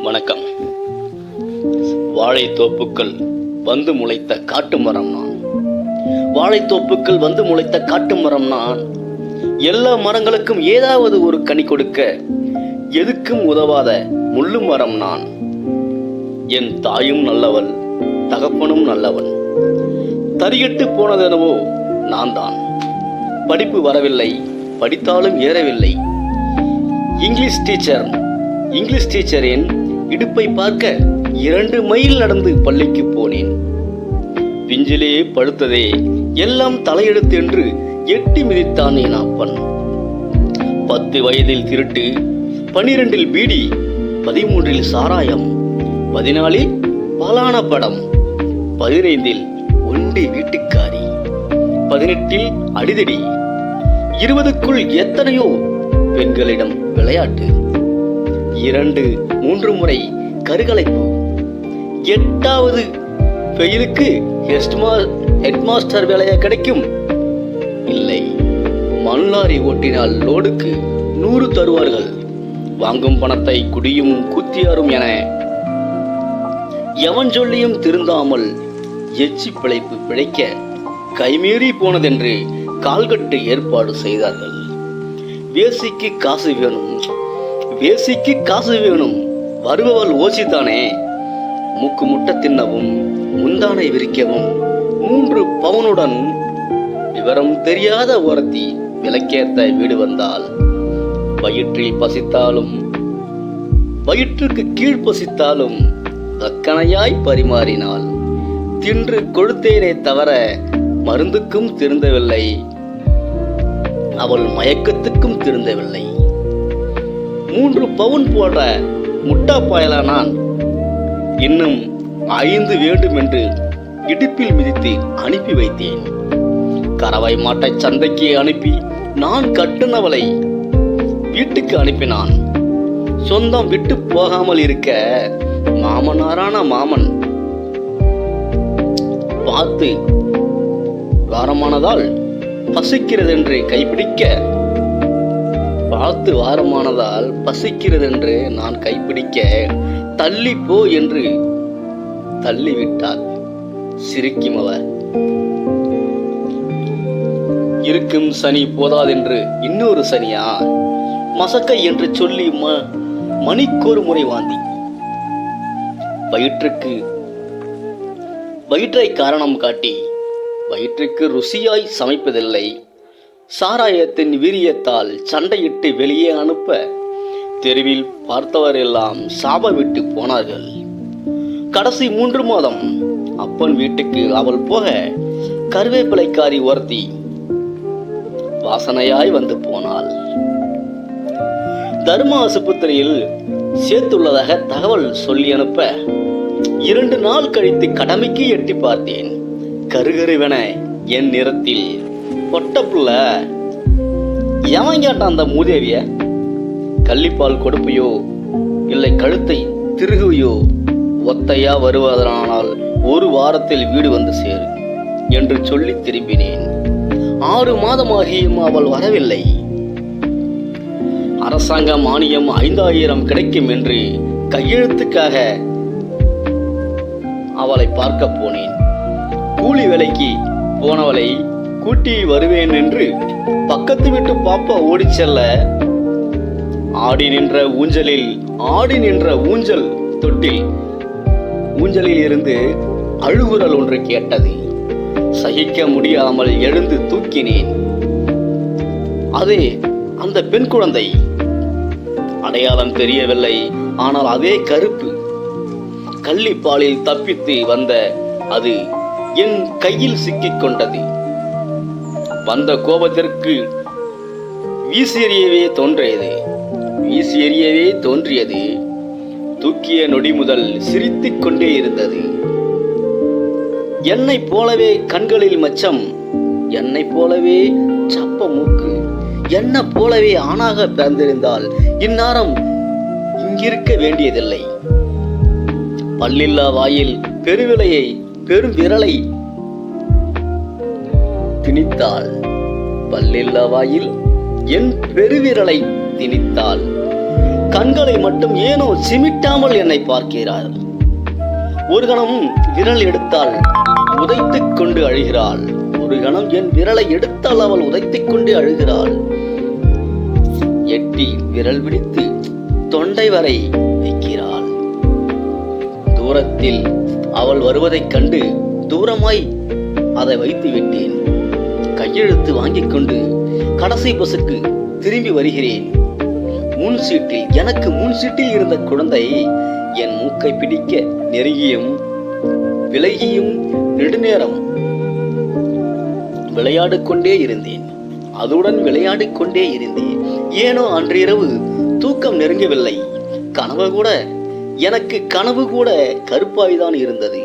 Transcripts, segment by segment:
வணக்கம். வாழைத்தோப்புக்கள் வந்து முளைத்த காட்டு மரம் நான். வாழைத்தோப்புக்கள் வந்து முளைத்த காட்டு மரம் நான். எல்லா மரங்களுக்கும் ஏதாவது ஒரு கனி கொடுக்க எதுக்கும் உதவாத முள்ளு மரம் நான். என் தாயும் நல்லவள், தகப்பனும் நல்லவன். தறிகட்டு போனதெனவோ நான் தான். படிப்பு வரவில்லை, படித்தாலும் ஏறவில்லை. இங்கிலீஷ் டீச்சரின் இடுப்பை பார்க்க 2 மைல் நடந்து பள்ளிக்கு போனேன். பிஞ்சிலே படுத்ததே எல்லாம் தலையெடுத்து என்று எட்டி மிதித்தான் என் அப்பன். 10 வயதில் திருட்டு, 12 பீடி, 13 சாராயம், 14 பாலான படம், 15 ஒண்டி வீட்டுக்காரி, 18 அடிதடி, 20க்குள் எத்தனையோ பெண்களிடம் விளையாட்டு, 2-3 முறை கருகலைப்பு, 8வது ஃபெயிலுக்கு ஹெட்மாஸ்டர் வேலையா கிடைக்கும். இல்லை, மண்லாரி ஓட்டினால் லோடுக்கு 100 தருவார்கள். வாங்கும் பணத்தை குடியும் குத்தியாரும் என எவன் சொல்லியும் திருந்தாமல் எச்சி பிழைப்பு பிழைக்க கைமீறி போனதென்று கால்கட்டு ஏற்பாடு செய்தார்கள். வேசிக்கு காசு வேணும், வருபவள் ஓசித்தானே. மூக்கு முட்டை தின்னவும் முந்தானை விரிக்கவும் 3 பவுனுடன் விவரம் தெரியாத ஒருத்தி விலக்கேத்த வீடு வந்தால், வயிற்றுக்கு கீழ் பசித்தாலும் அக்கணையாய் பரிமாறினாள். தின்று கொழுத்தேனே தவிர மருந்துக்கும் திருந்தவில்லை, அவள் மயக்கத்துக்கும் திருந்தவில்லை. 3 பவுன் போன்ற முட்டா பாயலா நான். இன்னும் 5 வேண்டும் என்று இடுப்பில் மிதித்து அனுப்பி வைத்தேன். கறவை மாட்டை சந்தைக்கு அனுப்பி நான் கட்டுனவளை வீட்டுக்கு அனுப்பினான். சொந்தம் விட்டு போகாமல் இருக்க மாமனாரான மாமன் பார்த்து வாரமானதால் பசிக்கிறதென்று நான் கைப்பிடிக்க தள்ளி போ என்று தள்ளிவிட்டார். சிரிக்கும் அவர். இருக்கும் சனி போதாதென்று இன்னொரு சனியா, மசக்கை என்று சொல்லி மணிக்கொரு முறை வாந்தி. வயிற்றை காரணம் காட்டி வயிற்றுக்கு ருசியாய் சமைப்பதில்லை. சாராயத்தின் வீரியத்தால் சண்டையிட்டு வெளியே அனுப்ப தெருவில் பார்த்தவரெல்லாம் சாப விட்டு போனார்கள். கடைசி 3 மாதம் அப்பன் வீட்டுக்கு அவள் போக கருவேப்பிலைக்காரி ஒருத்தி வாசனையாய் வந்து போனாள். தர்ம ஆசுபத்திரியில் சேர்த்துள்ளதாக தகவல் சொல்லி அனுப்ப 2 நாள் கழித்து கடமைக்கு எட்டி பார்த்தேன். கருகருவென என் நிறத்தில் பொட்டப்புள்ள. எவன் கேட்டான் அந்த மூதேவிய? கள்ளிப்பால் கொடுப்பையோ இல்லை கழுத்தை திருகுவையோ? ஒத்தையா வருவதனால் 1 வாரத்தில் வீடு வந்து சேரு என்று சொல்லி திரும்பினேன். 6 மாதமாகியும் அவள் வரவில்லை. அரசாங்க மானியம் 5000 கிடைக்கும் என்று கையெழுத்துக்காக அவளை பார்க்க போனேன். கூலி வேலைக்கு போனவளை கூட்டி வருவேன் என்று பக்கத்து வீட்டு பாப்பா ஓடி செல்ல, ஆடி நின்ற ஊஞ்சல் தொட்டில் ஊஞ்சலில் இருந்து அழுகுரல் ஒன்று கேட்டது. சகிக்க முடியாமல் எழுந்து தூக்கினேன். அதே அந்த பெண் குழந்தை. அடையாளம் தெரியவில்லை, ஆனால் அதே கருப்பு. கள்ளிப்பாலில் தப்பித்து வந்த அது என் கையில் சிக்கிக் கொண்டது. வந்த கோபத்திற்கு வீசி எறியவே தோன்றியது. தூக்கிய நொடி முதல் சிரித்துக் கொண்டே இருந்தது. என்னை போலவே கண்களில் மச்சம், என்னை போலவே சப்ப மூக்கு, என்ன போலவே ஆணாக பிறந்திருந்தால் இந்நேரம் இங்கிருக்க வேண்டியதில்லை. பல்லில்லா வாயில் பெரும் விரலை திணித்தாள். பல்லில்லா வாயில் என் பெருவிரலை திணித்தாள். கண்களை மட்டும் ஏனோ சிமிட்டாமல் என்னை பார்க்கிறாள். ஒரு கணம் விரல் எடுத்தால் உதைத்துக் கொண்டு அழுகிறாள். ஒரு கணம் என் விரலை எடுத்தால் அவள் உதைத்துக் கொண்டு அழுகிறாள். எட்டி விரல் பிடித்து தொண்டை வரை வைக்கிறாள். தூரத்தில் அவள் வருவதைக் கண்டு தூரமாய் அதை வைத்து விட்டேன். கையெழுத்து வாங்கிக் கொண்டு கடைசி பஸ்ஸுக்கு திரும்பி வருகிறேன். முன் சீட்டில் எனக்கு முன் சீட்டில் இருந்த குழந்தை என் மூக்கை பிடிக்க நெருங்கியும் விலகியும் நெடுநேரம் விளையாடிக் கொண்டே இருந்தேன். அதுடன் விளையாடிக் கொண்டே இருந்தேன். ஏனோ அன்றிரவு தூக்கம் நெருங்கவில்லை. எனக்கு கனவு கூட கருப்பாய்தான் இருந்தது.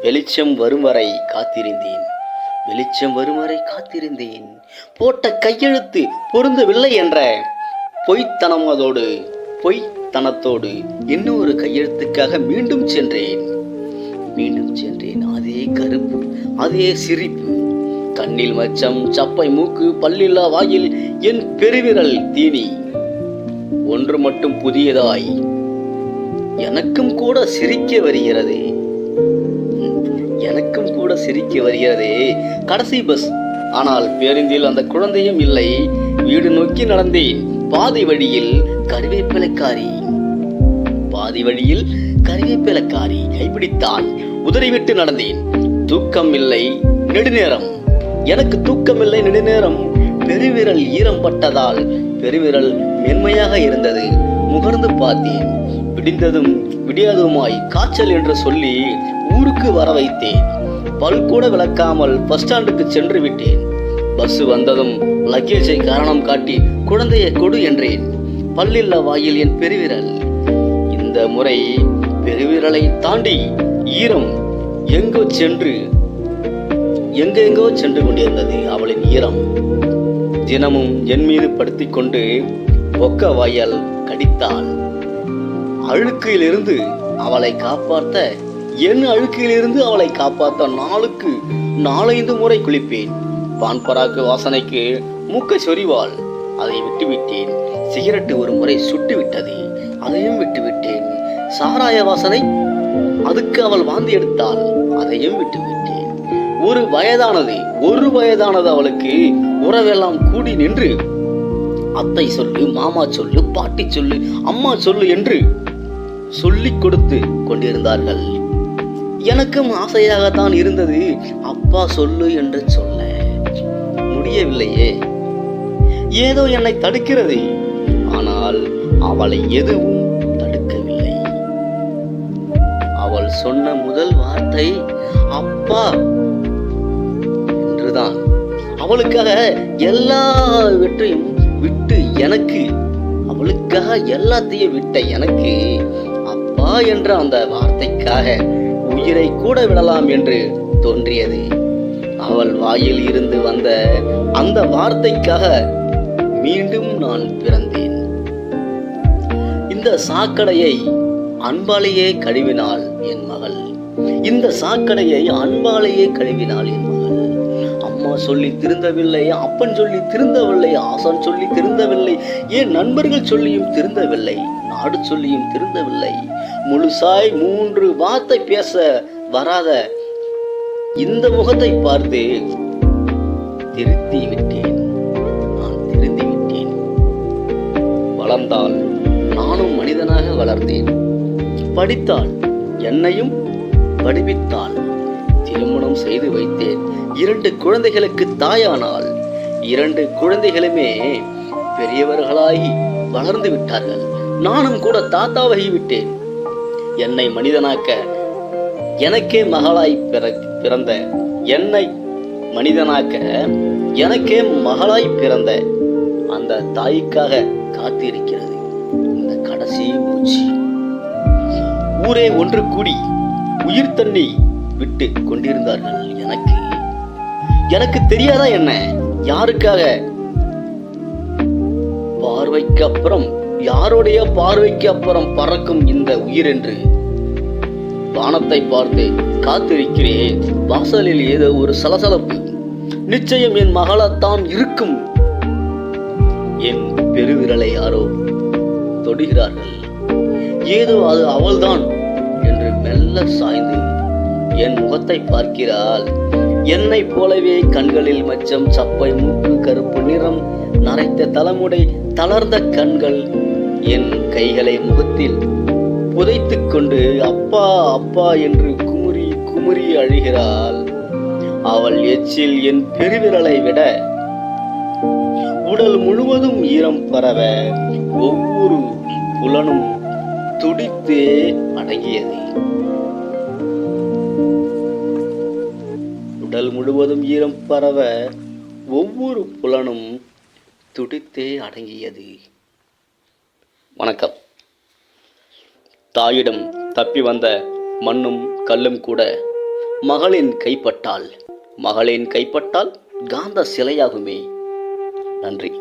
வெளிச்சம் வரும் வரை காத்திருந்தேன். போட்ட கையெழுத்து பொருந்தவில்லை என்ற பொய்த்தனத்தோடு இன்னொரு கையெழுத்துக்காக மீண்டும் சென்றேன். அதே கருப்பு, அதே சிரிப்பு, கண்ணில் மச்சம், சப்பை மூக்கு, பல்லில்லா வாயில் என் பெருவிரல் தீனி. ஒன்று மட்டும் புதியதாய் எனக்கும் கூட சிரிக்க வருகிறதே. கடைசி பஸ். ஆனால் பேருந்தில் அந்த குழந்தையும் இல்லை. வீடு நோக்கி நடந்தேன். பாதி வழியில் கருவேப்பிலக்காரி கைப்பிடித்தான். உதறிவிட்டு நடந்தேன். தூக்கம் இல்லை நெடுநேரம். எனக்கு தூக்கமில்லை நெடுநேரம். பெருவிரல் ஈரம் பட்டதால் பெருவிரல் மென்மையாக இருந்தது. முகர்ந்து பார்த்தேன். விடியாதுமாய் காய்ச்சல் என்று சொல்லி ஊருக்கு வர வைத்தேன். பல் கூட விளக்காமல் பஸ் ஸ்டாண்டுக்கு சென்று விட்டேன். பஸ் வந்ததும் லக்கேஜை காரணம் காட்டி குழந்தையை கொடு என்றேன். பல்லில்லா வாயில் என் பெருவிரல். இந்த முறை பெருவிரலை தாண்டி ஈரம் எங்கெங்கோ சென்று கொண்டிருந்தது. அவளின் ஈரம் தினமும் என் மீது படுத்திக் கொண்டு பொக்க வாயால் கடித்தாள். அழுக்கையிலிருந்து அவளை காப்பாற்ற நாளுக்கு 4-5 முறை குளிப்பேன். பான்பராக்கு வாசனைக்கு மூக்கை சொறிவாள். அதை விட்டுவிட்டேன். சிகரெட்டு ஒரு முறை சுட்டு விட்டது. அதையும் விட்டுவிட்டேன். சாராய வாசனை, அதுக்கு அவள் வாந்தி எடுத்தாள். அதையும் விட்டுவிட்டேன். ஒரு வயதானது அவளுக்கு. உறவெல்லாம் கூடி நின்று அத்தை சொல்லு, மாமா சொல்லு, பாட்டி சொல்லு, அம்மா சொல்லு என்று சொல்லிக் கொடுத்து கொண்டிருந்தார்கள். எனக்கும் ஆசையாகத்தான் இருந்தது அப்பா சொல்லு என்று சொல்ல முடியவில்லையே. ஏதோ என்னை தடுக்கிறது. ஆனால் அவளை எதுவும் தடுக்கவில்லை. அவள் சொன்ன முதல் வார்த்தை அப்பா என்றுதான். அவளுக்காக எல்லாவற்றையும் விட்டு எல்லாத்தையும் விட்ட எனக்கு அப்பா என்ற அந்த வார்த்தைக்காக உயிரை கூட விடலாம் என்று தோன்றியது. அவள் வாயில் இருந்து வந்த அந்த வார்த்தைக்காக மீண்டும் நான் பிறந்தேன். இந்த சாக்கடையை அன்பாலேயே கழுவினாள் என் மகள். அம்மா சொல்லி திருந்தவில்லை, அப்பன் சொல்லி திருந்தவில்லை, ஆசான் சொல்லி திருந்தவில்லை, ஏன் நண்பர்கள் சொல்லியும் திருந்தவில்லை, நாடு சொல்லியும் திருந்தவில்லை. முழுசாய் 3 வார்த்தை பேச வராத இந்த முகத்தை பார்த்து திருத்தி விட்டேன். வளர்ந்தாள். நானும் மனிதனாக வளர்ந்தேன். படித்தாள். என்னையும் படிப்பித்தாள். திருமணம் செய்து வைத்தேன். 2 குழந்தைகளுக்கு தாயானாள். 2 குழந்தைகளுமே பெரியவர்களாகி வளர்ந்து விட்டார்கள். நானும் கூட தாத்தாவாகி விட்டேன். என்னை மனிதனாக்க எனக்கே மகளாய் பிறந்த அந்த தாய்க்காக காத்திருக்கிறது இந்த கடைசி மூச்சு. ஊரே ஒன்று கூடி உயிர் தண்ணி விட்டு கொண்டிருந்தார்கள். எனக்கு தெரியாதா என்ன? யாருக்காக? யாருடைய பார்வைக்கு அப்புறம் பறக்கும் இந்த உயிர் என்று வானத்தை பார்த்து காத்திருக்கிறேன். வாசலில் ஏதோ ஒரு சலசலப்பு. நிச்சயம் என் மகளாத்தான் இருக்கும். என் பெருவிரலை யாரோ தொடுகிறார்கள். ஏதோ அது அவள்தான் என்று மெல்ல சாய்ந்து என் முகத்தை பார்க்கிறாள். என்னைப் போலவே கண்களில் மச்சம், சப்பை மூக்கு, கருப்பு நிறம், நரைத்த தலைமுடை, தளர்ந்த கண்கள். என் கைகளை முகத்தில் புதைத்துக் கொண்டு அப்பா அப்பா என்று குமுறி குமுறி அழுகிறாள். அவள் எச்சில் என் பெருவிரலை விட உடல் முழுவதும் ஈரம் பரவ ஒவ்வொரு புலனும் துடித்தே அடங்கியது. உடல் முழுவதும் ஈரம் பரவ ஒவ்வொரு புலனும் துடித்தே அடங்கியது. வணக்கம். தாயிடம் தப்பி வந்த மண்ணும் கல்லும் கூட மகளின் கைப்பட்டால் காந்த சிலையாகுமே. நன்றி.